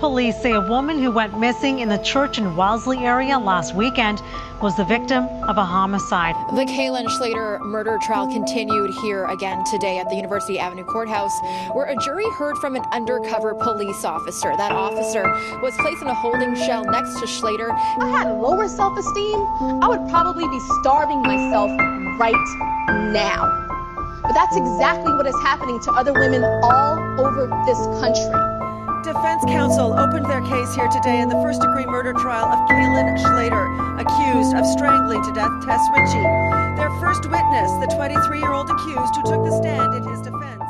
Police say a woman who went missing in the church in Wellesley area last weekend was the victim of a homicide. The Kaylin Schlater murder trial continued here again today at the University Avenue Courthouse, where a jury heard from an undercover police officer. That officer was placed in a holding cell next to Schlater. If I had lower self-esteem, I would probably be starving myself right now. But that's exactly what is happening to other women all over this country. Defense counsel opened their case here today in the first-degree murder trial of Kaylin Schlater, accused of strangling to death Tess Richey. Their first witness, the 23-year-old accused who took the stand in his defense.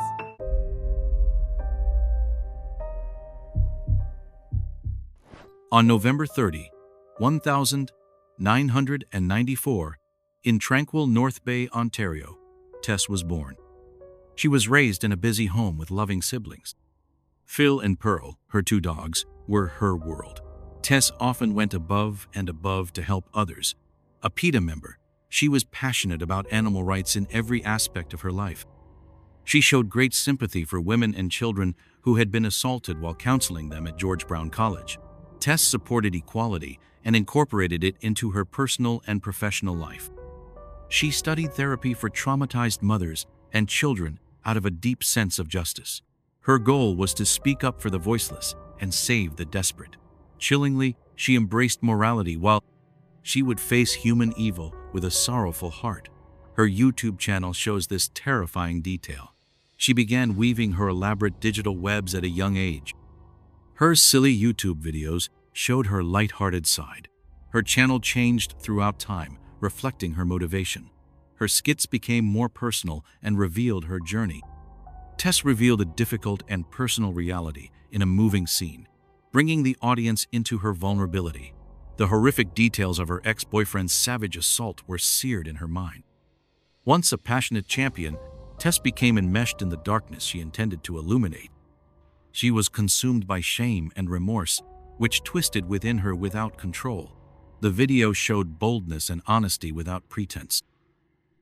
On November 30, 1994, in tranquil North Bay, Ontario, Tess was born. She was raised in a busy home with loving siblings. Phil and Pearl, her two dogs, were her world. Tess often went above and above to help others. A PETA member, she was passionate about animal rights in every aspect of her life. She showed great sympathy for women and children who had been assaulted while counseling them at George Brown College. Tess supported equality and incorporated it into her personal and professional life. She studied therapy for traumatized mothers and children out of a deep sense of justice. Her goal was to speak up for the voiceless and save the desperate. Chillingly, she embraced morality while she would face human evil with a sorrowful heart. Her YouTube channel shows this terrifying detail. She began weaving her elaborate digital webs at a young age. Her silly YouTube videos showed her light-hearted side. Her channel changed throughout time, reflecting her motivation. Her skits became more personal and revealed her journey. Tess revealed a difficult and personal reality in a moving scene, bringing the audience into her vulnerability. The horrific details of her ex-boyfriend's savage assault were seared in her mind. Once a passionate champion, Tess became enmeshed in the darkness she intended to illuminate. She was consumed by shame and remorse, which twisted within her without control. The video showed boldness and honesty without pretense.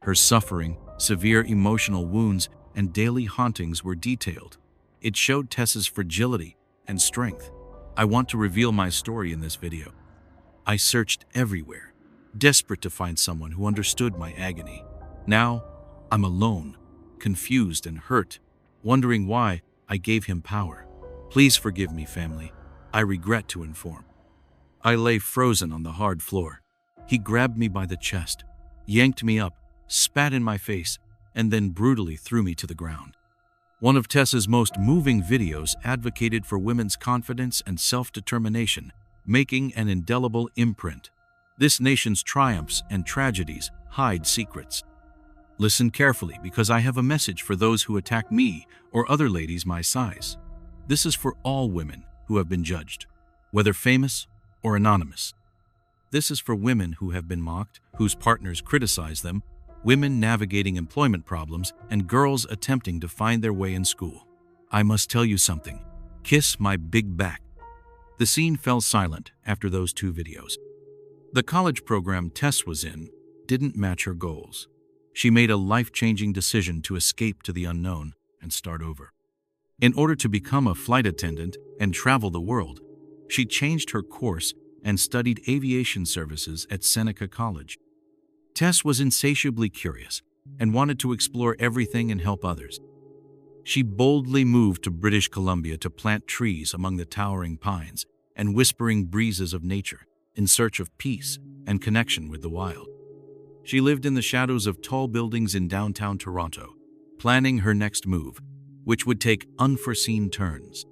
Her suffering, severe emotional wounds, and daily hauntings were detailed. It showed Tess's fragility and strength. I want to reveal my story in this video. I searched everywhere, desperate to find someone who understood my agony. Now, I'm alone, confused and hurt, wondering why I gave him power. Please forgive me, family. I regret to inform. I lay frozen on the hard floor. He grabbed me by the chest, yanked me up, spat in my face, and then brutally threw me to the ground. One of Tess's most moving videos advocated for women's confidence and self-determination, making an indelible imprint. This nation's triumphs and tragedies hide secrets. Listen carefully, because I have a message for those who attack me or other ladies my size. This is for all women who have been judged, whether famous or anonymous. This is for women who have been mocked, whose partners criticize them, women navigating employment problems, and girls attempting to find their way in school. I must tell you something. Kiss my big back. The scene fell silent after those two videos. The college program Tess was in didn't match her goals. She made a life-changing decision to escape to the unknown and start over. In order to become a flight attendant and travel the world, she changed her course and studied aviation services at Seneca College. Tess was insatiably curious and wanted to explore everything and help others. She boldly moved to British Columbia to plant trees among the towering pines and whispering breezes of nature in search of peace and connection with the wild. She lived in the shadows of tall buildings in downtown Toronto, planning her next move, which would take unforeseen turns.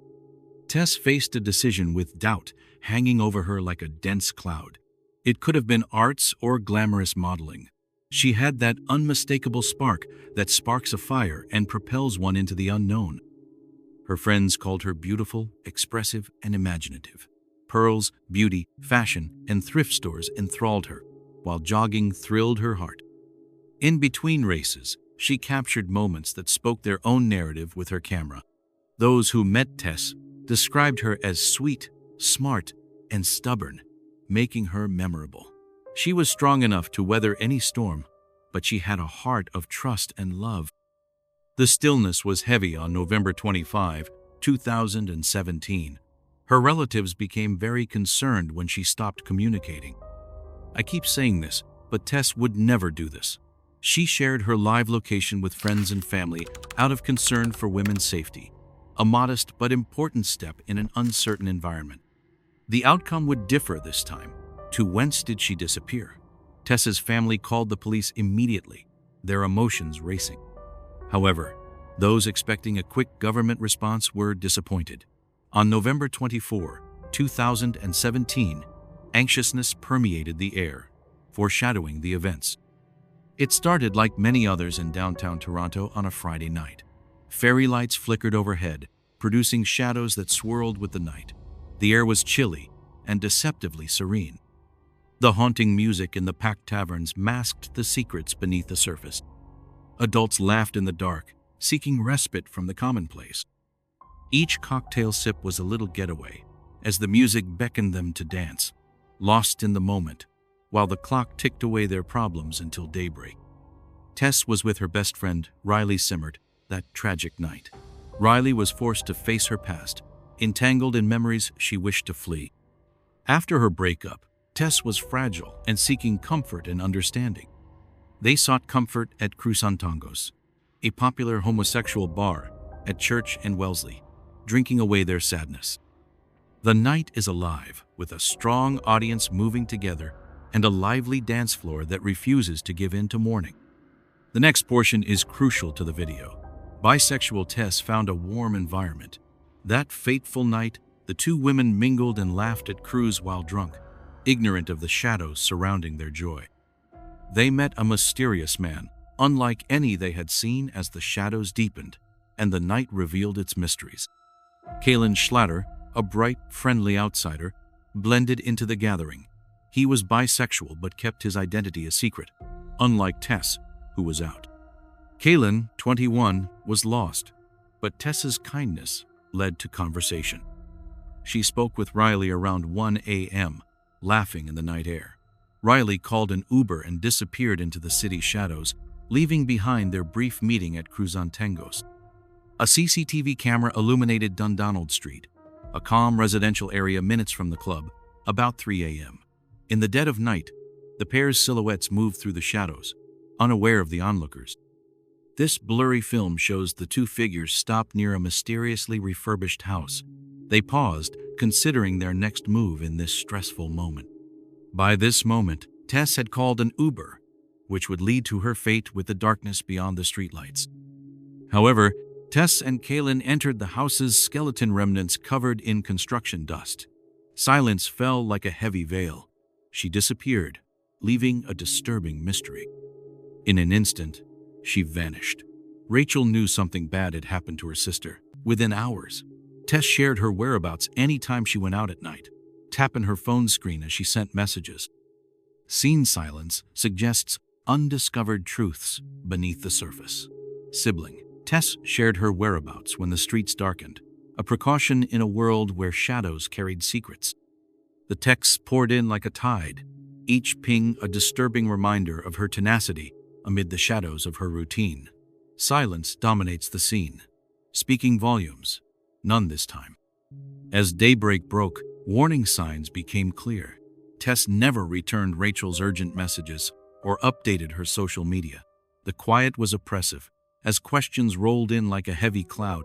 Tess faced a decision with doubt hanging over her like a dense cloud. It could have been arts or glamorous modeling. She had that unmistakable spark that sparks a fire and propels one into the unknown. Her friends called her beautiful, expressive, and imaginative. Pearls, beauty, fashion, and thrift stores enthralled her, while jogging thrilled her heart. In between races, she captured moments that spoke their own narrative with her camera. Those who met Tess described her as sweet, smart, and stubborn, making her memorable. She was strong enough to weather any storm, but she had a heart of trust and love. The stillness was heavy on November 25, 2017. Her relatives became very concerned when she stopped communicating. I keep saying this, but Tess would never do this. She shared her live location with friends and family out of concern for women's safety, a modest but important step in an uncertain environment. The outcome would differ this time. To whence did she disappear? Tess's family called the police immediately, their emotions racing. However, those expecting a quick government response were disappointed. On November 24, 2017, anxiousness permeated the air, foreshadowing the events. It started like many others in downtown Toronto on a Friday night. Fairy lights flickered overhead, producing shadows that swirled with the night. The air was chilly and deceptively serene. The haunting music in the packed taverns masked the secrets beneath the surface. Adults laughed in the dark, seeking respite from the commonplace. Each cocktail sip was a little getaway, as the music beckoned them to dance, lost in the moment, while the clock ticked away their problems until daybreak. Tess was with her best friend, Riley Simmert, that tragic night. Riley was forced to face her past, entangled in memories she wished to flee. After her breakup, Tess was fragile and seeking comfort and understanding. They sought comfort at Cruzantangos, a popular homosexual bar at Church and Wellesley, drinking away their sadness. The night is alive, with a strong audience moving together and a lively dance floor that refuses to give in to mourning. The next portion is crucial to the video. Bisexual Tess found a warm environment. That fateful night, the two women mingled and laughed at Cruz while drunk, ignorant of the shadows surrounding their joy. They met a mysterious man, unlike any they had seen, as the shadows deepened and the night revealed its mysteries. Kalen Schlatter, a bright, friendly outsider, blended into the gathering. He was bisexual but kept his identity a secret, unlike Tess, who was out. Kalen, 21, was lost, but Tess's kindness led to conversation. She spoke with Riley around 1 a.m., laughing in the night air. Riley called an Uber and disappeared into the city's shadows, leaving behind their brief meeting at Cruzantangos. A CCTV camera illuminated Dundonald Street, a calm residential area minutes from the club, about 3 a.m. In the dead of night, the pair's silhouettes moved through the shadows, unaware of the onlookers. This blurry film shows the two figures stop near a mysteriously refurbished house. They paused, considering their next move in this stressful moment. By this moment, Tess had called an Uber, which would lead to her fate with the darkness beyond the streetlights. However, Tess and Kalen entered the house's skeleton remnants covered in construction dust. Silence fell like a heavy veil. She disappeared, leaving a disturbing mystery. In an instant, she vanished. Rachel knew something bad had happened to her sister. Within hours, Tess shared her whereabouts anytime she went out at night, tapping her phone screen as she sent messages. Scene silence suggests undiscovered truths beneath the surface. Sibling. Tess shared her whereabouts when the streets darkened, a precaution in a world where shadows carried secrets. The texts poured in like a tide, each ping a disturbing reminder of her tenacity amid the shadows of her routine. Silence dominates the scene, speaking volumes. None this time. As daybreak broke, warning signs became clear. Tess never returned Rachel's urgent messages or updated her social media. The quiet was oppressive, as questions rolled in like a heavy cloud.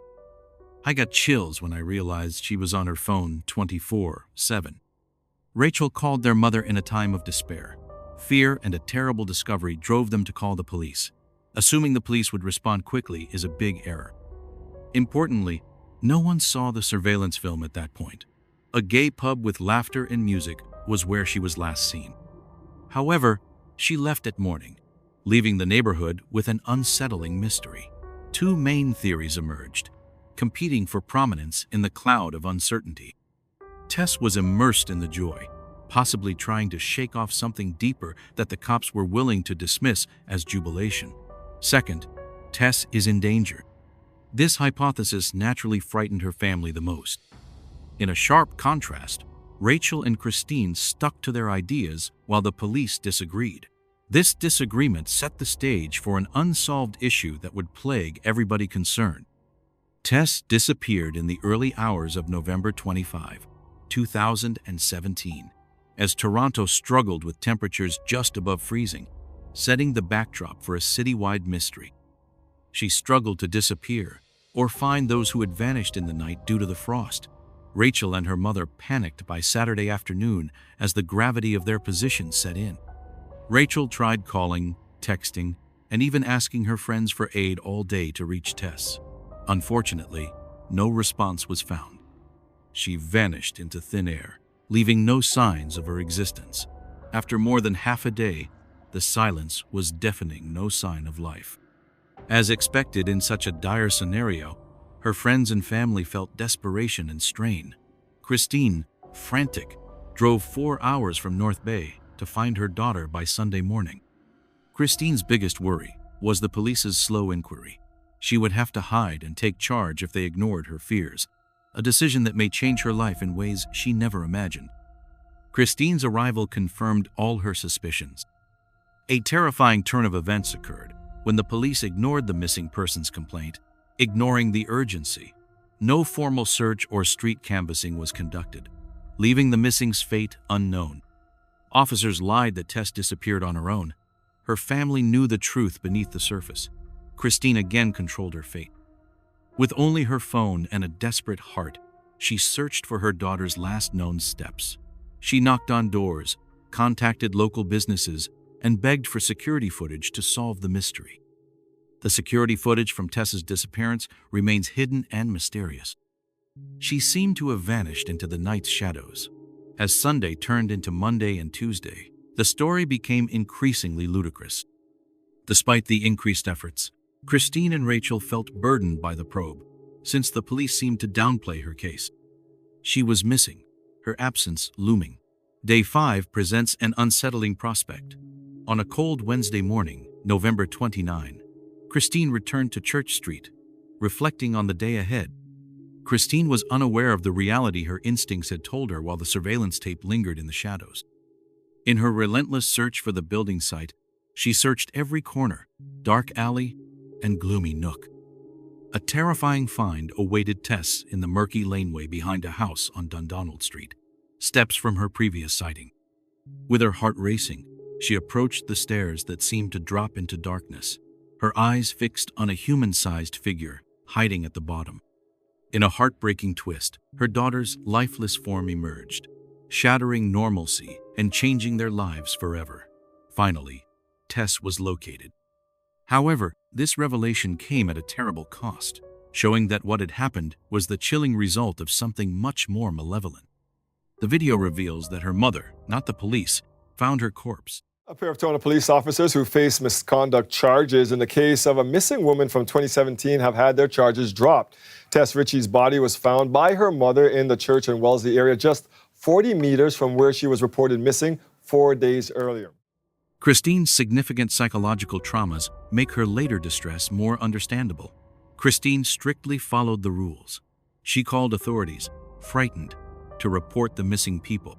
I got chills when I realized she was on her phone 24/7. Rachel called their mother in a time of despair. Fear and a terrible discovery drove them to call the police. Assuming the police would respond quickly is a big error. Importantly, no one saw the surveillance film at that point. A gay pub with laughter and music was where she was last seen. However, she left at morning, leaving the neighborhood with an unsettling mystery. Two main theories emerged, competing for prominence in the cloud of uncertainty. Tess was immersed in the joy, possibly trying to shake off something deeper that the cops were willing to dismiss as jubilation. Second, Tess is in danger. This hypothesis naturally frightened her family the most. In a sharp contrast, Rachel and Christine stuck to their ideas while the police disagreed. This disagreement set the stage for an unsolved issue that would plague everybody concerned. Tess disappeared in the early hours of November 25, 2017, as Toronto struggled with temperatures just above freezing, setting the backdrop for a citywide mystery. She struggled to disappear or find those who had vanished in the night due to the frost. Rachel and her mother panicked by Saturday afternoon as the gravity of their position set in. Rachel tried calling, texting, and even asking her friends for aid all day to reach Tess. Unfortunately, no response was found. She vanished into thin air, leaving no signs of her existence. After more than half a day, the silence was deafening, no sign of life. As expected in such a dire scenario, her friends and family felt desperation and strain. Christine, frantic, drove 4 hours from North Bay to find her daughter by Sunday morning. Christine's biggest worry was the police's slow inquiry. She would have to hide and take charge if they ignored her fears, a decision that may change her life in ways she never imagined. Christine's arrival confirmed all her suspicions. A terrifying turn of events occurred when the police ignored the missing persons complaint, ignoring the urgency. No formal search or street canvassing was conducted, leaving the missing's fate unknown. Officers lied that Tess disappeared on her own. Her family knew the truth beneath the surface. Christine again controlled her fate. With only her phone and a desperate heart, she searched for her daughter's last known steps. She knocked on doors, contacted local businesses, and begged for security footage to solve the mystery. The security footage from Tess's disappearance remains hidden and mysterious. She seemed to have vanished into the night's shadows. As Sunday turned into Monday and Tuesday, the story became increasingly ludicrous. Despite the increased efforts, Christine and Rachel felt burdened by the probe, since the police seemed to downplay her case. She was missing, her absence looming. Day 5 presents an unsettling prospect. On a cold Wednesday morning, November 29, Christine returned to Church Street, reflecting on the day ahead. Christine was unaware of the reality her instincts had told her while the surveillance tape lingered in the shadows. In her relentless search for the building site, she searched every corner, dark alley, and gloomy nook. A terrifying find awaited Tess in the murky laneway behind a house on Dundonald Street, steps from her previous sighting. With her heart racing, she approached the stairs that seemed to drop into darkness, her eyes fixed on a human-sized figure hiding at the bottom. In a heartbreaking twist, her daughter's lifeless form emerged, shattering normalcy and changing their lives forever. Finally, Tess was located. However, this revelation came at a terrible cost, showing that what had happened was the chilling result of something much more malevolent. The video reveals that her mother, not the police, found her corpse. A pair of Toronto police officers who face misconduct charges in the case of a missing woman from 2017 have had their charges dropped. Tess Richey's body was found by her mother in the Church and Wellesley area, just 40 meters from where she was reported missing 4 days earlier. Christine's significant psychological traumas make her later distress more understandable. Christine strictly followed the rules. She called authorities, frightened, to report the missing people.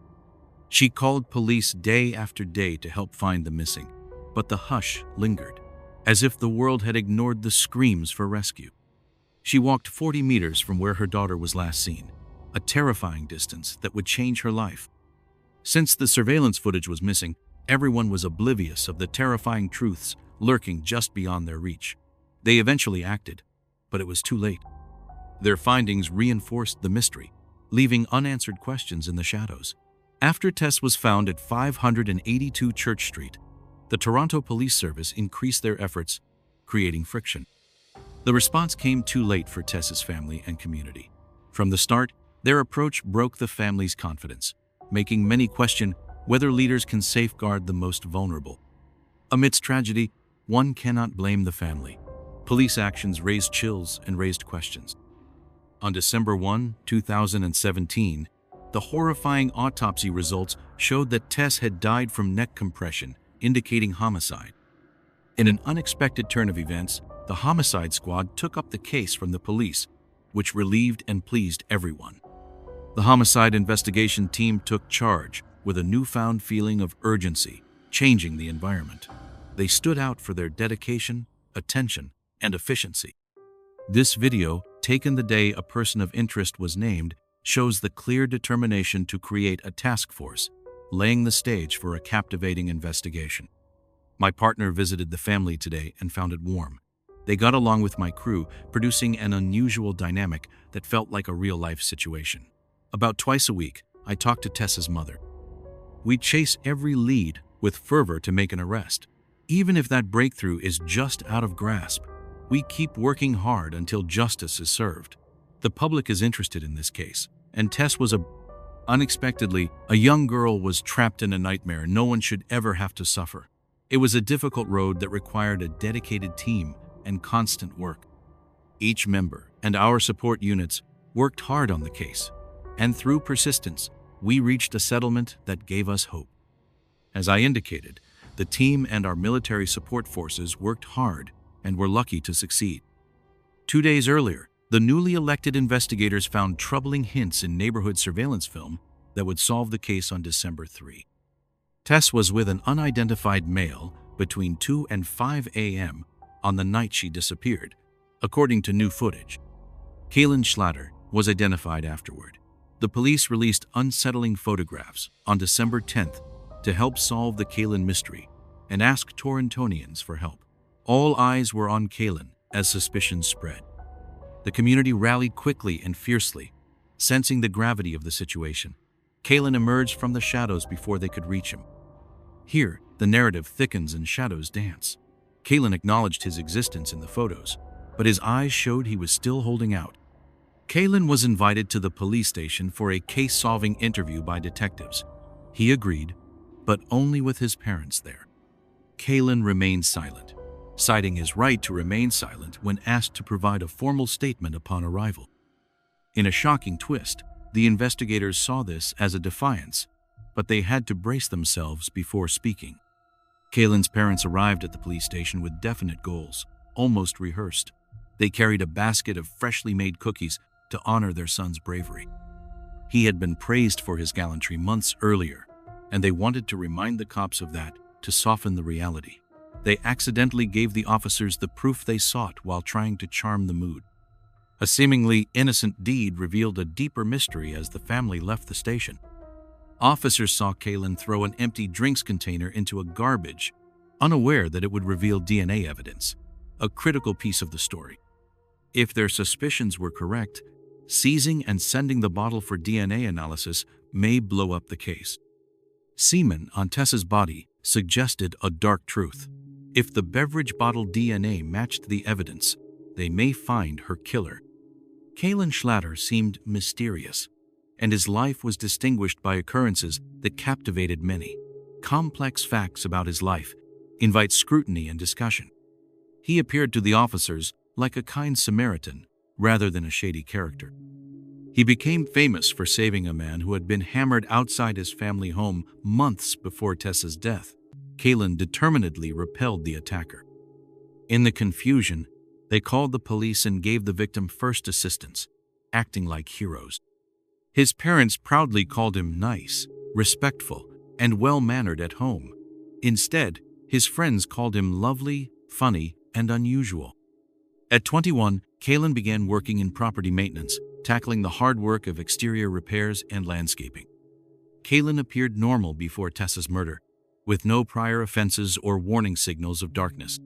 She called police day after day to help find the missing, but the hush lingered, as if the world had ignored the screams for rescue. She walked 40 meters from where her daughter was last seen, a terrifying distance that would change her life. Since the surveillance footage was missing, everyone was oblivious of the terrifying truths lurking just beyond their reach. They eventually acted, but it was too late. Their findings reinforced the mystery, leaving unanswered questions in the shadows. After Tess was found at 582 Church Street, the Toronto Police Service increased their efforts, creating friction. The response came too late for Tess's family and community. From the start, their approach broke the family's confidence, making many question whether leaders can safeguard the most vulnerable. Amidst tragedy, one cannot blame the family. Police actions raised chills and raised questions. On December 1, 2017, the horrifying autopsy results showed that Tess had died from neck compression, indicating homicide. In an unexpected turn of events, the homicide squad took up the case from the police, which relieved and pleased everyone. The homicide investigation team took charge with a newfound feeling of urgency, changing the environment. They stood out for their dedication, attention, and efficiency. This video, taken the day a person of interest was named, shows the clear determination to create a task force, laying the stage for a captivating investigation. My partner visited the family today and found it warm. They got along with my crew, producing an unusual dynamic that felt like a real-life situation. About twice a week, I talk to Tess's mother. We chase every lead with fervor to make an arrest. Even if that breakthrough is just out of grasp, we keep working hard until justice is served. The public is interested in this case, and Tess was unexpectedly, a young girl was trapped in a nightmare no one should ever have to suffer. It was a difficult road that required a dedicated team and constant work. Each member and our support units worked hard on the case, and through persistence, we reached a settlement that gave us hope. As I indicated, the team and our military support forces worked hard and were lucky to succeed. 2 days earlier, the newly elected investigators found troubling hints in neighborhood surveillance film that would solve the case on December 3. Tess was with an unidentified male between 2 and 5 a.m. on the night she disappeared, according to new footage. Kaylin Schlatter was identified afterward. The police released unsettling photographs on December 10th to help solve the Kaylin mystery and ask Torontonians for help. All eyes were on Kaylin as suspicions spread. The community rallied quickly and fiercely, sensing the gravity of the situation. Kaylin emerged from the shadows before they could reach him. Here, the narrative thickens and shadows dance. Kaylin acknowledged his existence in the photos, but his eyes showed he was still holding out. Kaylin was invited to the police station for a case-solving interview by detectives. He agreed, but only with his parents there. Kaylin remained silent, citing his right to remain silent when asked to provide a formal statement upon arrival. In a shocking twist, the investigators saw this as a defiance, but they had to brace themselves before speaking. Kaylin's parents arrived at the police station with definite goals, almost rehearsed. They carried a basket of freshly made cookies to honor their son's bravery. He had been praised for his gallantry months earlier, and they wanted to remind the cops of that to soften the reality. They accidentally gave the officers the proof they sought while trying to charm the mood. A seemingly innocent deed revealed a deeper mystery as the family left the station. Officers saw Kaylin throw an empty drinks container into a garbage, unaware that it would reveal DNA evidence, a critical piece of the story. If their suspicions were correct, seizing and sending the bottle for DNA analysis may blow up the case. Semen on Tess's body suggested a dark truth. If the beverage bottle DNA matched the evidence, they may find her killer. Kaylin Schlatter seemed mysterious, and his life was distinguished by occurrences that captivated many. Complex facts about his life invite scrutiny and discussion. He appeared to the officers like a kind Samaritan rather than a shady character. He became famous for saving a man who had been hammered outside his family home months before Tess's death. Kaylin determinedly repelled the attacker. In the confusion, they called the police and gave the victim first assistance, acting like heroes. His parents proudly called him nice, respectful, and well-mannered at home. Instead, his friends called him lovely, funny, and unusual. At 21, Kaylin began working in property maintenance, tackling the hard work of exterior repairs and landscaping. Kaylin appeared normal before Tess's murder, with no prior offenses or warning signals of darkness.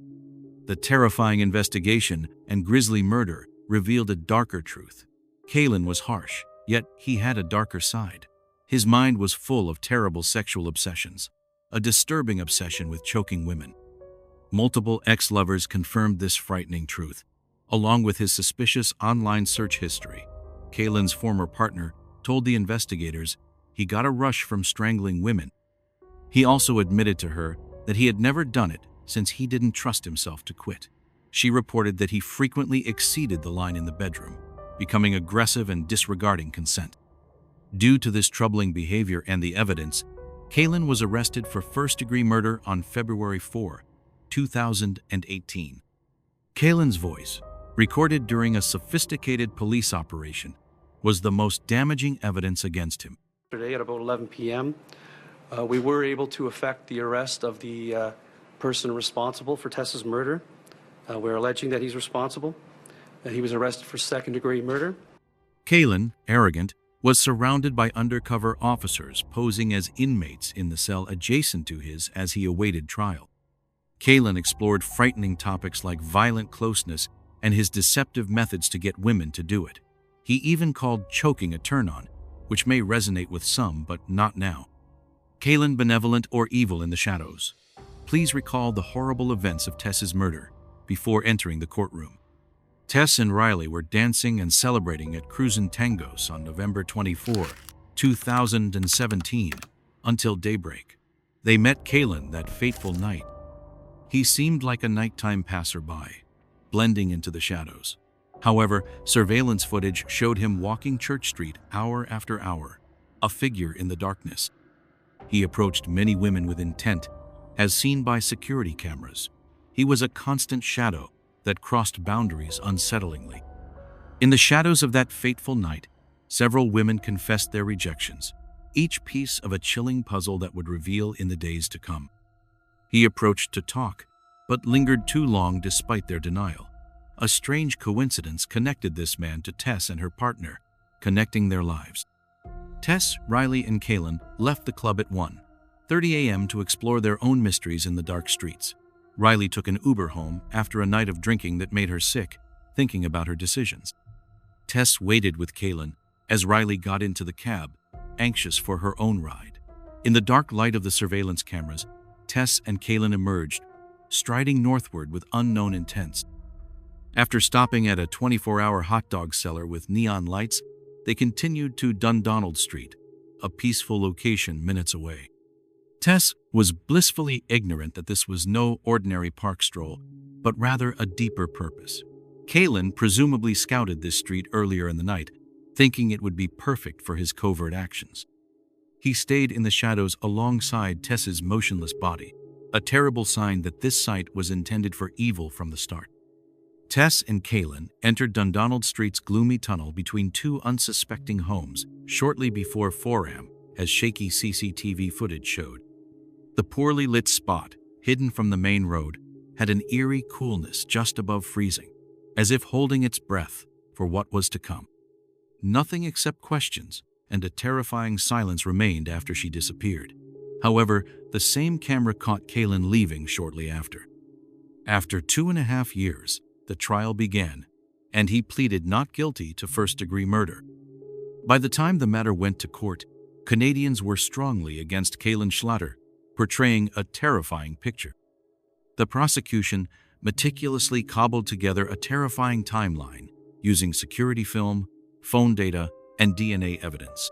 The terrifying investigation and grisly murder revealed a darker truth. Kaylin was harsh, yet he had a darker side. His mind was full of terrible sexual obsessions, a disturbing obsession with choking women. Multiple ex-lovers confirmed this frightening truth, along with his suspicious online search history. Kaylin's former partner told the investigators he got a rush from strangling women. He also admitted to her that he had never done it since he didn't trust himself to quit. She reported that he frequently exceeded the line in the bedroom, becoming aggressive and disregarding consent. Due to this troubling behavior and the evidence, Kaylin was arrested for first-degree murder on February 4, 2018. Kaylin's voice, recorded during a sophisticated police operation, was the most damaging evidence against him. Today at about 11 p.m., we were able to effect the arrest of the person responsible for Tess's murder. We're alleging that he's responsible. He was arrested for second-degree murder. Kaylin, arrogant, was surrounded by undercover officers posing as inmates in the cell adjacent to his as he awaited trial. Kalin explored frightening topics like violent closeness and his deceptive methods to get women to do it. He even called choking a turn-on, which may resonate with some, but not now. Kalin, benevolent or evil in the shadows? Please recall the horrible events of Tess's murder before entering the courtroom. Tess and Riley were dancing and celebrating at Cruisin' Tangos on November 24, 2017, until daybreak. They met Kalin that fateful night. He seemed like a nighttime passerby, blending into the shadows. However, surveillance footage showed him walking Church Street hour after hour, a figure in the darkness. He approached many women with intent, as seen by security cameras. He was a constant shadow that crossed boundaries unsettlingly. In the shadows of that fateful night, several women confessed their rejections, each piece of a chilling puzzle that would reveal in the days to come. He approached to talk, but lingered too long despite their denial. A strange coincidence connected this man to Tess and her partner, connecting their lives. Tess, Riley, and Kalin left the club at 1:30 a.m. to explore their own mysteries in the dark streets. Riley took an Uber home after a night of drinking that made her sick, thinking about her decisions. Tess waited with Kalin as Riley got into the cab, anxious for her own ride. In the dark light of the surveillance cameras, Tess and Kalin emerged, striding northward with unknown intents. After stopping at a 24-hour hot dog seller with neon lights, they continued to Dundonald Street, a peaceful location minutes away. Tess was blissfully ignorant that this was no ordinary park stroll, but rather a deeper purpose. Kalin presumably scouted this street earlier in the night, thinking it would be perfect for his covert actions. He stayed in the shadows alongside Tess's motionless body, a terrible sign that this site was intended for evil from the start. Tess and Kalin entered Dundonald Street's gloomy tunnel between two unsuspecting homes shortly before 4 a.m., as shaky CCTV footage showed. The poorly lit spot, hidden from the main road, had an eerie coolness just above freezing, as if holding its breath for what was to come. Nothing except questions and a terrifying silence remained after she disappeared. However, the same camera caught Kalin leaving shortly after. After 2.5 years, the trial began, and he pleaded not guilty to first-degree murder. By the time the matter went to court, Canadians were strongly against Kalin Schlatter, portraying a terrifying picture. The prosecution meticulously cobbled together a terrifying timeline using security film, phone data, and DNA evidence.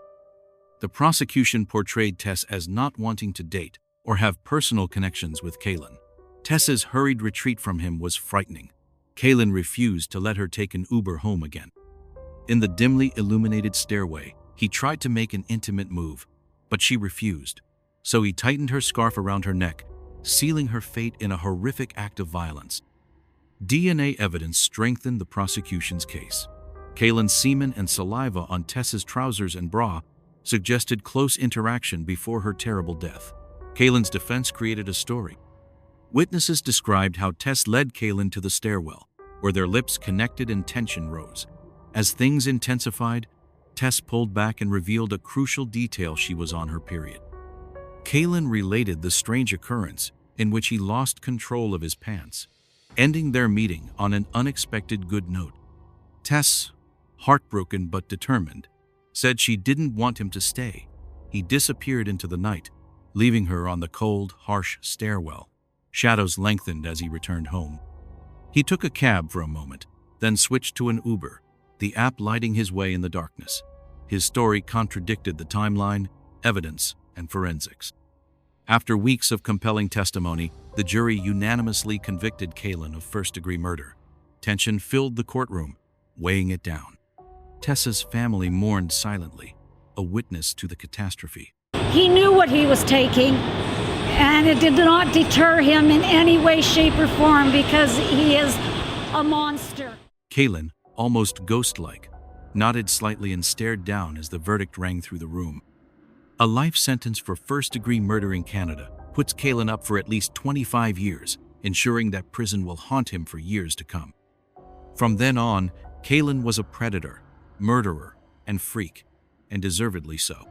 The prosecution portrayed Tess as not wanting to date or have personal connections with Kalin. Tess's hurried retreat from him was frightening. Kalin refused to let her take an Uber home again. In the dimly illuminated stairway, he tried to make an intimate move, but she refused. So he tightened her scarf around her neck, sealing her fate in a horrific act of violence. DNA evidence strengthened the prosecution's case. Kalin's semen and saliva on Tess's trousers and bra suggested close interaction before her terrible death. Kalin's defense created a story. Witnesses described how Tess led Kalin to the stairwell, where their lips connected and tension rose. As things intensified, Tess pulled back and revealed a crucial detail: she was on her period. Kalin related the strange occurrence in which he lost control of his pants, ending their meeting on an unexpected good note. Tess, heartbroken but determined, said she didn't want him to stay. He disappeared into the night, leaving her on the cold, harsh stairwell. Shadows lengthened as he returned home. He took a cab for a moment, then switched to an Uber, the app lighting his way in the darkness. His story contradicted the timeline, evidence, and forensics. After weeks of compelling testimony, the jury unanimously convicted Kalin of first-degree murder. Tension filled the courtroom, weighing it down. Tessa's family mourned silently, a witness to the catastrophe. He knew what he was taking, and it did not deter him in any way, shape, or form, because he is a monster. Kalin, almost ghost-like, nodded slightly and stared down as the verdict rang through the room. A life sentence for first-degree murder in Canada puts Kalin up for at least 25 years, ensuring that prison will haunt him for years to come. From then on, Kalin was a predator, murderer, and freak, and deservedly so.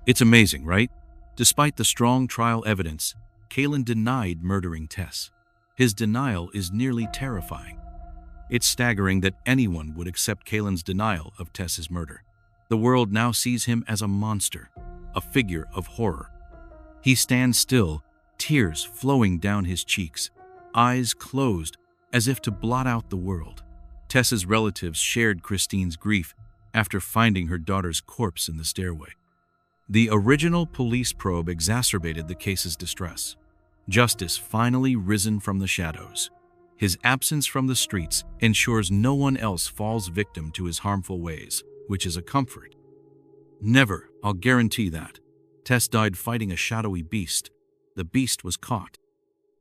It's amazing, right? Despite the strong trial evidence, Kaylen denied murdering Tess. His denial is nearly terrifying. It's staggering that anyone would accept Kaylen's denial of Tess's murder. The world now sees him as a monster, a figure of horror. He stands still, tears flowing down his cheeks, eyes closed as if to blot out the world. Tess's relatives shared Christine's grief after finding her daughter's corpse in the stairway. The original police probe exacerbated the case's distress. Justice finally risen from the shadows. His absence from the streets ensures no one else falls victim to his harmful ways, which is a comfort. Never, I'll guarantee that. Tess died fighting a shadowy beast. The beast was caught.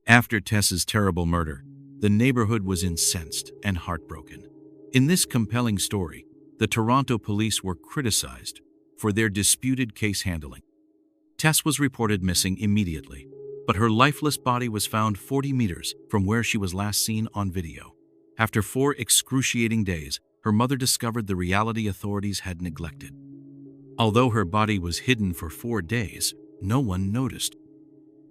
After Tess's terrible murder, the neighborhood was incensed and heartbroken. In this compelling story, the Toronto police were criticized for their disputed case handling. Tess was reported missing immediately, but her lifeless body was found 40 meters from where she was last seen on video. After 4 excruciating days, her mother discovered the reality authorities had neglected. Although her body was hidden for 4 days, no one noticed.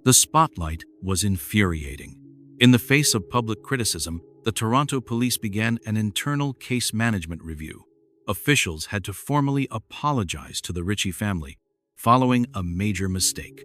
The spotlight was infuriating. In the face of public criticism, the Toronto police began an internal case management review. Officials had to formally apologize to the Richey family following a major mistake.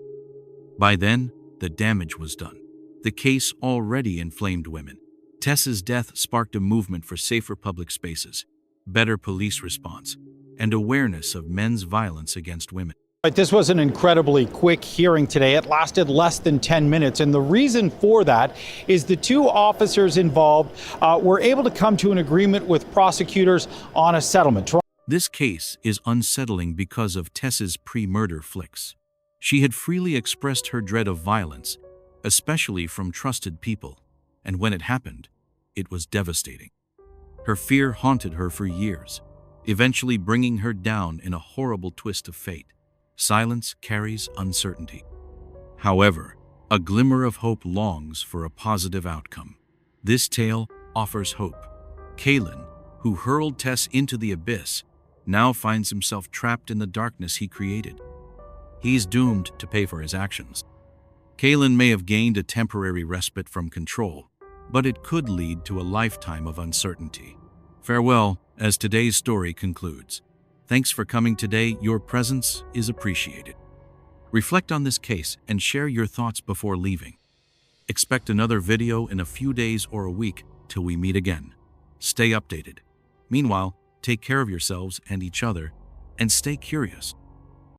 By then, the damage was done. The case already inflamed women. Tess's death sparked a movement for safer public spaces, better police response, and awareness of men's violence against women. This was an incredibly quick hearing today. It lasted less than 10 minutes. And the reason for that is the 2 officers involved were able to come to an agreement with prosecutors on a settlement. This case is unsettling because of Tess's pre-murder flicks. She had freely expressed her dread of violence, especially from trusted people. And when it happened, it was devastating. Her fear haunted her for years, eventually bringing her down in a horrible twist of fate. Silence carries uncertainty. However, a glimmer of hope longs for a positive outcome. This tale offers hope. Kaylen, who hurled Tess into the abyss, now finds himself trapped in the darkness he created. He's doomed to pay for his actions. Kaylen may have gained a temporary respite from control, but it could lead to a lifetime of uncertainty. Farewell, as today's story concludes. Thanks for coming today. Your presence is appreciated. Reflect on this case and share your thoughts before leaving. Expect another video in a few days or a week till we meet again. Stay updated. Meanwhile, take care of yourselves and each other, and stay curious.